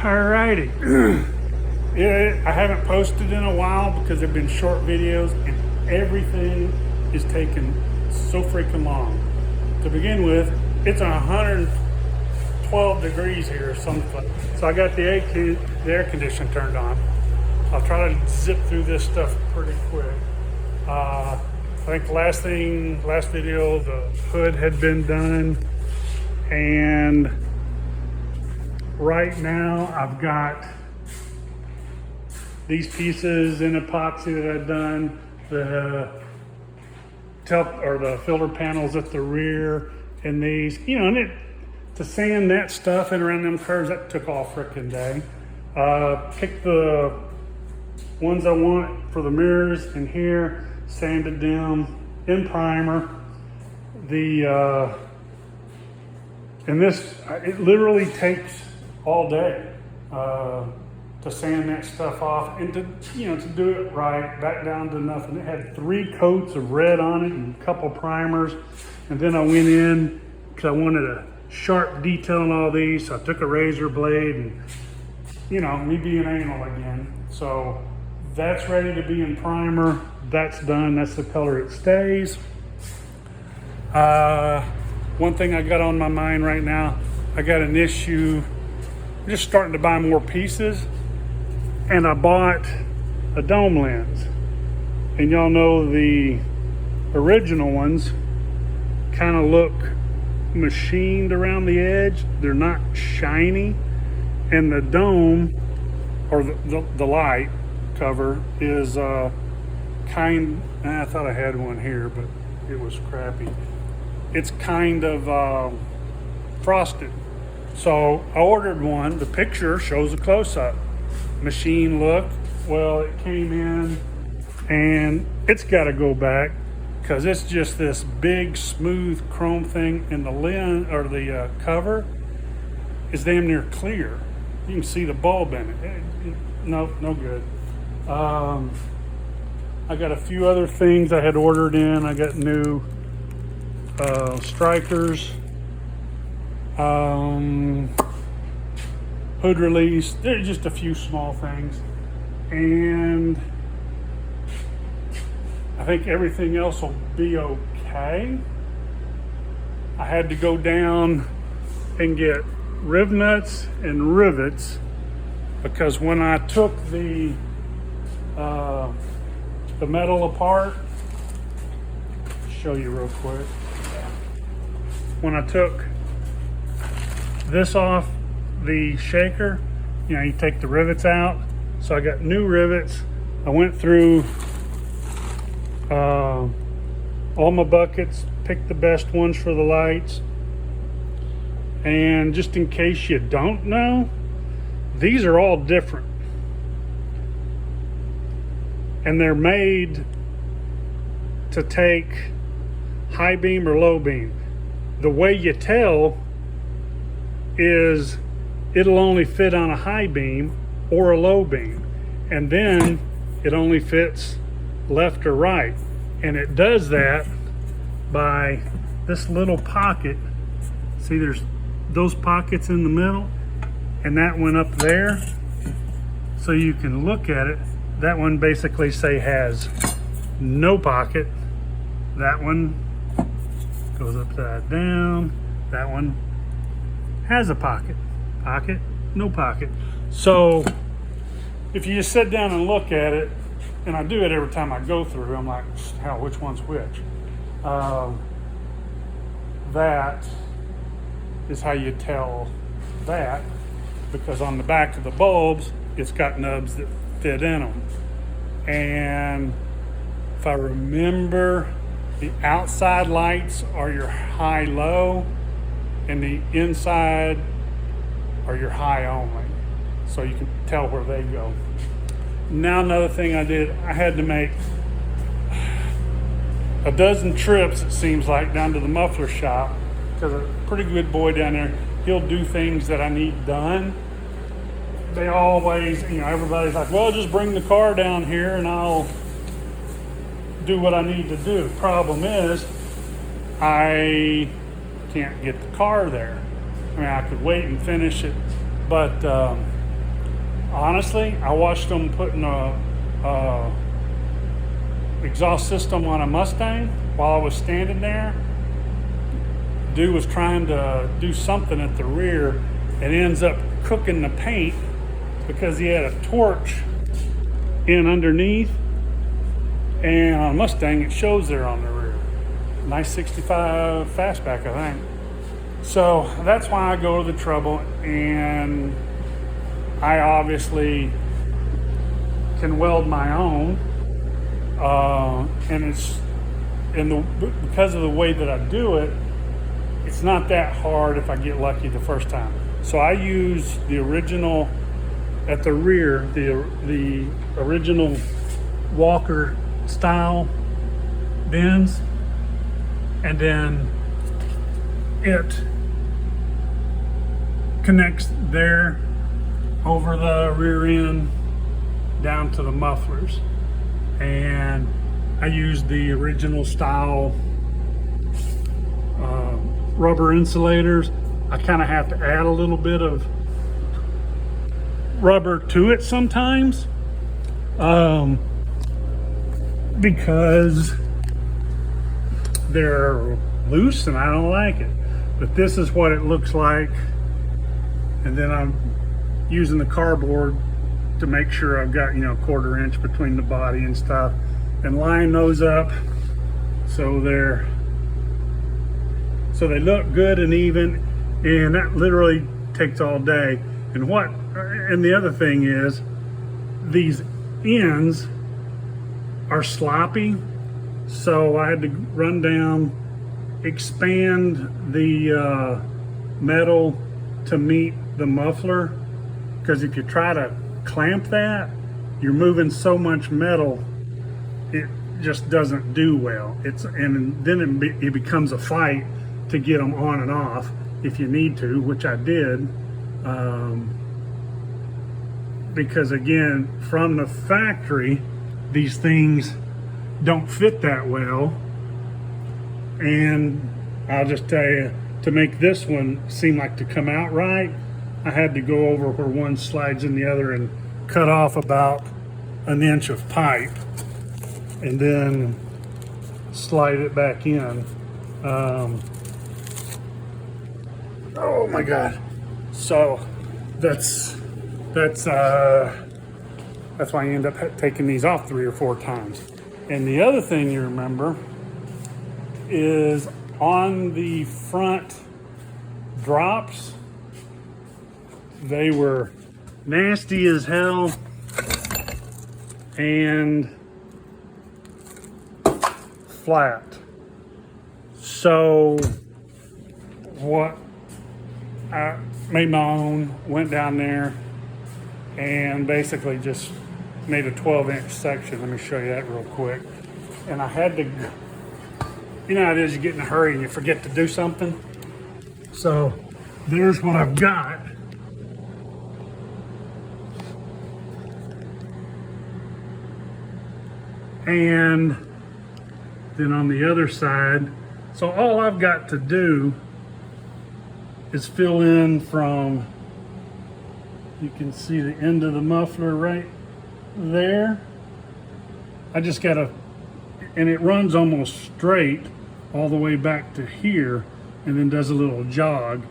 Alrighty. Yeah, I haven't posted in a while because they've been short videos and everything is taking so freaking long. To begin with, it's 112 degrees here or something. So I got the air conditioner turned on. I'll try to zip through this stuff pretty quick. I think the last video, the hood had been done, and right now I've got these pieces in epoxy that I've done, the filter panels at the rear, and these, and to sand that stuff in around them curves, that took all frickin' day. Picked the ones I want for the mirrors in here, sanded them in primer. And this, it literally takes all day to sand that stuff off and to do it right, back down to nothing. It had 3 coats of red on it and a couple primers. And then I went in because I wanted a sharp detail on all these. So I took a razor blade and, me being anal again. So that's ready to be in primer. That's done. That's the color it stays. One thing I got on my mind right now, I got an issue. I'm just starting to buy more pieces, and I bought a dome lens. And y'all know the original ones kind of look machined around the edge. They're not shiny. And the dome, or the light cover, is I thought I had one here, but it was crappy. It's kind of frosted. So I ordered one. The picture shows a close-up. Machine look. Well, it came in and it's got to go back because it's just this big smooth chrome thing, and the lens or the cover is damn near clear. You can see the bulb in it. No good. I got a few other things I had ordered in. I got new strikers, hood release. There's just a few small things, and I think everything else will be okay. I had to go down and get riv nuts and rivets because when I took the metal apart, show you real quick. When I took this off the shaker, you take the rivets out. So I got new rivets. I went through all my buckets, picked the best ones for the lights. And just in case you don't know, these are all different. And they're made to take high beam or low beam. The way you tell is it'll only fit on a high beam or a low beam, and then it only fits left or right. And it does that by this little pocket. See, there's those pockets in the middle, and that one up there, so you can look at it. That one basically has no pocket. That one goes upside down. That one has a pocket, no pocket. So if you just sit down and look at it, and I do it every time I go through, I'm like, hell, which one's which? That is how you tell that, because on the back of the bulbs, it's got nubs that fit in them. And if I remember, the outside lights are your high-low, and the inside are your high only. So you can tell where they go. Now another thing I did, I had to make a dozen trips, it seems like, down to the muffler shop, because a pretty good boy down there, he'll do things that I need done. They always, everybody's like, well, just bring the car down here and I'll do what I need to do. Problem is, I can't get the car there. I mean, I could wait and finish it, but Honestly, I watched them putting a exhaust system on a Mustang while I was standing there. Dude was trying to do something at the rear and ends up cooking the paint because he had a torch in underneath, and on a Mustang it shows there on the rear. Nice 65 fastback, I think. So that's why I go to the trouble, and I obviously can weld my own, and because of the way that I do it, it's not that hard if I get lucky the first time. So I use the original at the rear, the original Walker style bends, and then it connects there over the rear end down to the mufflers. And I use the original style rubber insulators. I kind of have to add a little bit of rubber to it sometimes, because they're loose and I don't like it. But this is what it looks like. And then I'm using the cardboard to make sure I've got, a 1/4 inch between the body and stuff, and line those up so they look good and even. And that literally takes all day. And the other thing is, these ends are sloppy, so I had to run down, expand the metal to meet the muffler, because if you try to clamp that, you're moving so much metal, it just doesn't do well. And then it becomes a fight to get them on and off if you need to, which I did, because again, from the factory, these things don't fit that well. And I'll just tell you, to make this one seem like to come out right, I had to go over where one slides in the other and cut off about 1 inch of pipe and then slide it back in. Oh my God. So that's why you end up taking these off 3 or 4 times. And the other thing you remember is on the front drops, they were nasty as hell and flat. So what, I made my own, went down there and basically just made a 12-inch section. Let me show you that real quick. And I had to, you know how it is, you get in a hurry and you forget to do something. So there's what I've got. And then on the other side, so all I've got to do is fill in from, you can see the end of the muffler right there. I just gotta, and it runs almost straight all the way back to here and then does a little jog.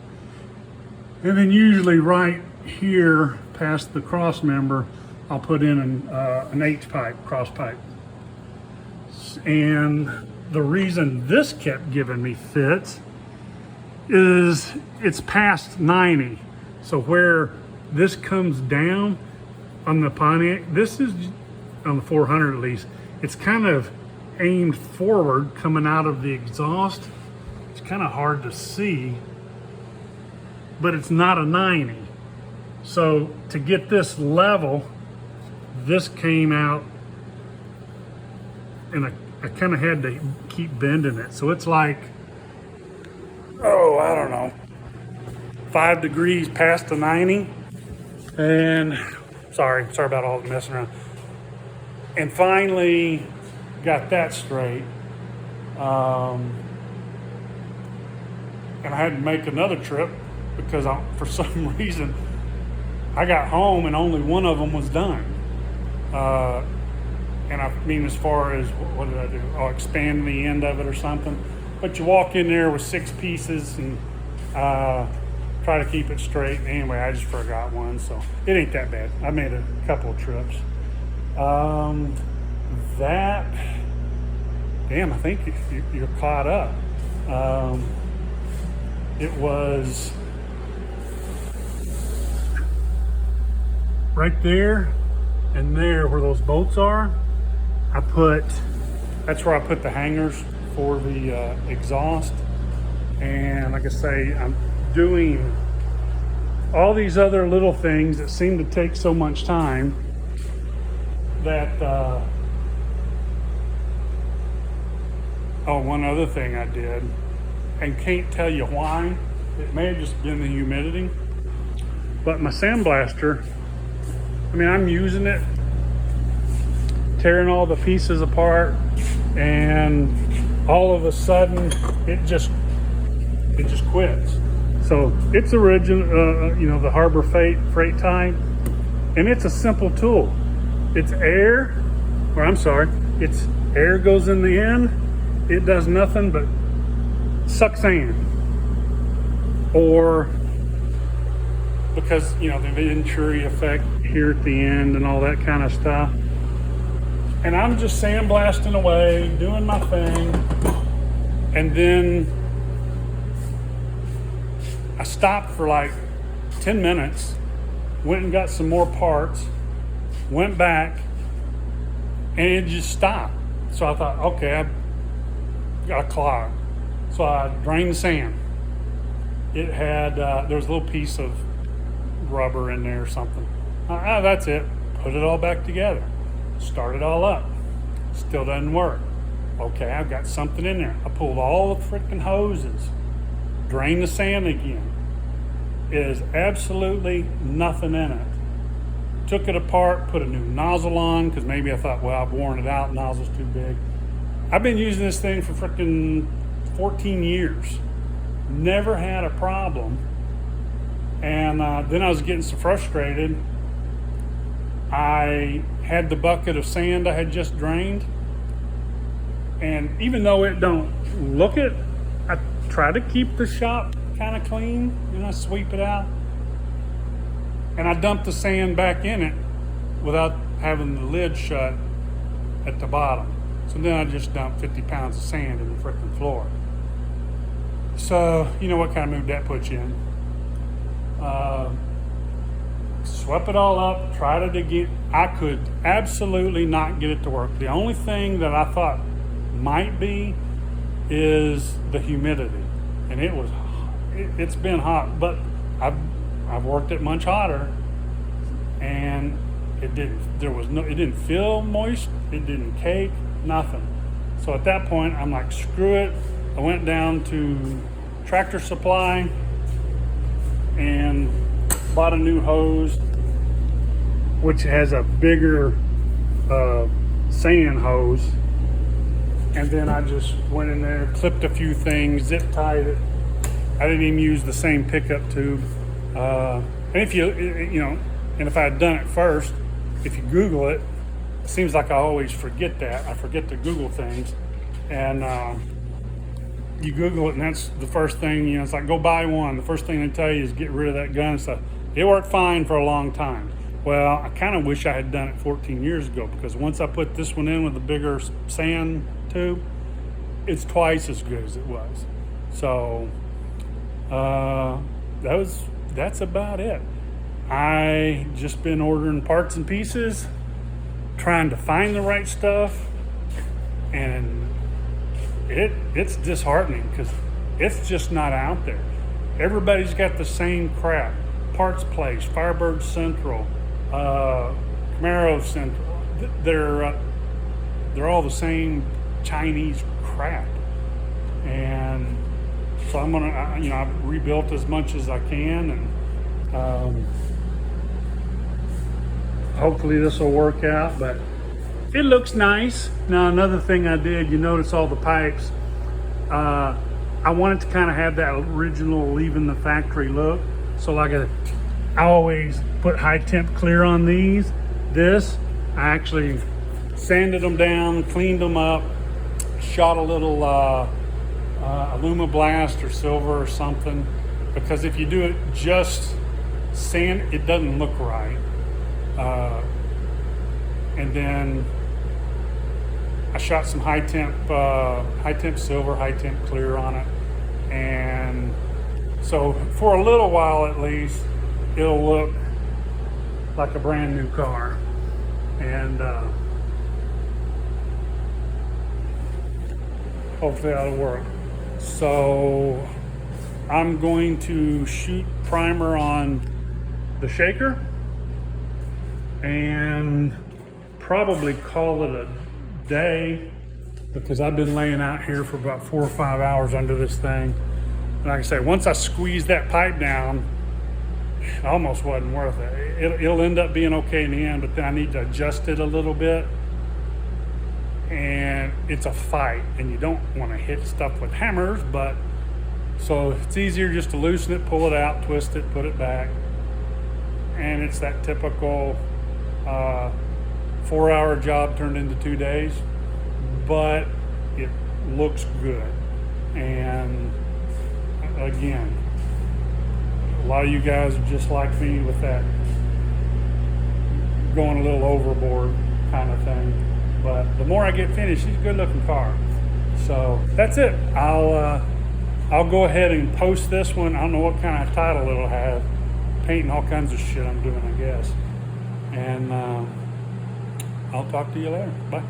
And then usually right here past the cross member, I'll put in an H-pipe, cross pipe. And the reason this kept giving me fits is it's past 90. So where this comes down on the Pontiac, this is on the 400 at least, it's kind of aimed forward coming out of the exhaust. It's kind of hard to see, but it's not a 90. So to get this level, this came out, and I kind of had to keep bending it. So it's like, oh, I don't know, 5 degrees past the 90. And sorry about all the messing around. And finally got that straight. And I had to make another trip because for some reason I got home and only one of them was done. And I mean, as far as what did I do? Oh, expand the end of it or something. But you walk in there with 6 pieces and try to keep it straight. Anyway, I just forgot one, so it ain't that bad. I made a couple of trips. Damn, I think you're caught up. It was right there and there where those bolts are. That's where I put the hangers for the exhaust. And like I say, I'm doing all these other little things that seem to take so much time that, one other thing I did, and can't tell you why, it may have just been the humidity, but my sandblaster, I mean, I'm using it, tearing all the pieces apart, and all of a sudden it just quits. So it's original, the Harbor Freight type, and it's a simple tool. It's air goes in the end. It does nothing but suck sand, or because the Venturi effect here at the end and all that kind of stuff. And I'm just sandblasting away, doing my thing, and then I stopped for like 10 minutes, went and got some more parts, went back, and it just stopped. So I thought, okay, I got clogged. So I drained the sand. It had, there was a little piece of rubber in there or something. That's it. Put it all back together. Start it all up. Still doesn't work. Okay, I've got something in there. I pulled all the freaking hoses. Drained the sand again. It is absolutely nothing in it. Took it apart, put a new nozzle on, because maybe I thought, well, I've worn it out, nozzle's too big. I've been using this thing for freaking 14 years. Never had a problem. And then I was getting so frustrated. I had the bucket of sand I had just drained. And even though it don't look it, I try to keep the shop kind of clean, and I sweep it out. And I dumped the sand back in it without having the lid shut at the bottom. So then I just dumped 50 pounds of sand in the freaking floor. So, you know what kind of mood that puts you in. Swept it all up, tried it again. I could absolutely not get it to work. The only thing that I thought might be is the humidity. And it's been hot, but I've worked it much hotter, and it didn't feel moist, it didn't cake, nothing. So at that point, I'm like, screw it. I went down to Tractor Supply and bought a new hose, which has a bigger sand hose. And then I just went in there, clipped a few things, zip tied it. I didn't even use the same pickup tube. And if I had done it first, if you Google it, it seems like I always forget that. I forget to Google things. And you Google it, and that's the first thing, it's like, go buy one. The first thing they tell you is get rid of that gun and stuff. It worked fine for a long time. Well, I kind of wish I had done it 14 years ago, because once I put this one in with the bigger sand tube, it's twice as good as it was. So that's about it. I just been ordering parts and pieces, trying to find the right stuff, and it's disheartening because it's just not out there. Everybody's got the same crap. Parts Place, Firebird Central, Camaro Central. They're all the same Chinese crap. And so I'm gonna, I've rebuilt as much as I can, and hopefully this will work out. But it looks nice. Now, another thing I did, you notice all the pipes. I wanted to kind of have that original leaving the factory look. So like I always put high temp clear on these. This, I actually sanded them down, cleaned them up, shot a little Alumablast or silver or something, because if you do it just sand, it doesn't look right. And then I shot some high temp silver, high temp clear on it, and so for a little while at least, it'll look like a brand new car. And hopefully that'll work. So I'm going to shoot primer on the shaker and probably call it a day, because I've been laying out here for about 4 or 5 hours under this thing. And like I say, once I squeeze that pipe down, it almost wasn't worth it. It'll end up being okay in the end, but then I need to adjust it a little bit. And it's a fight, and you don't want to hit stuff with hammers, but so it's easier just to loosen it, pull it out, twist it, put it back. And it's that typical 4-hour job turned into 2 days, but it looks good. And again, a lot of you guys are just like me with that going a little overboard kind of thing. But the more I get finished, it's a good looking car. So that's it. I'll go ahead and post this one. I don't know what kind of title it'll have. Painting all kinds of shit I'm doing, I guess. And I'll talk to you later. Bye.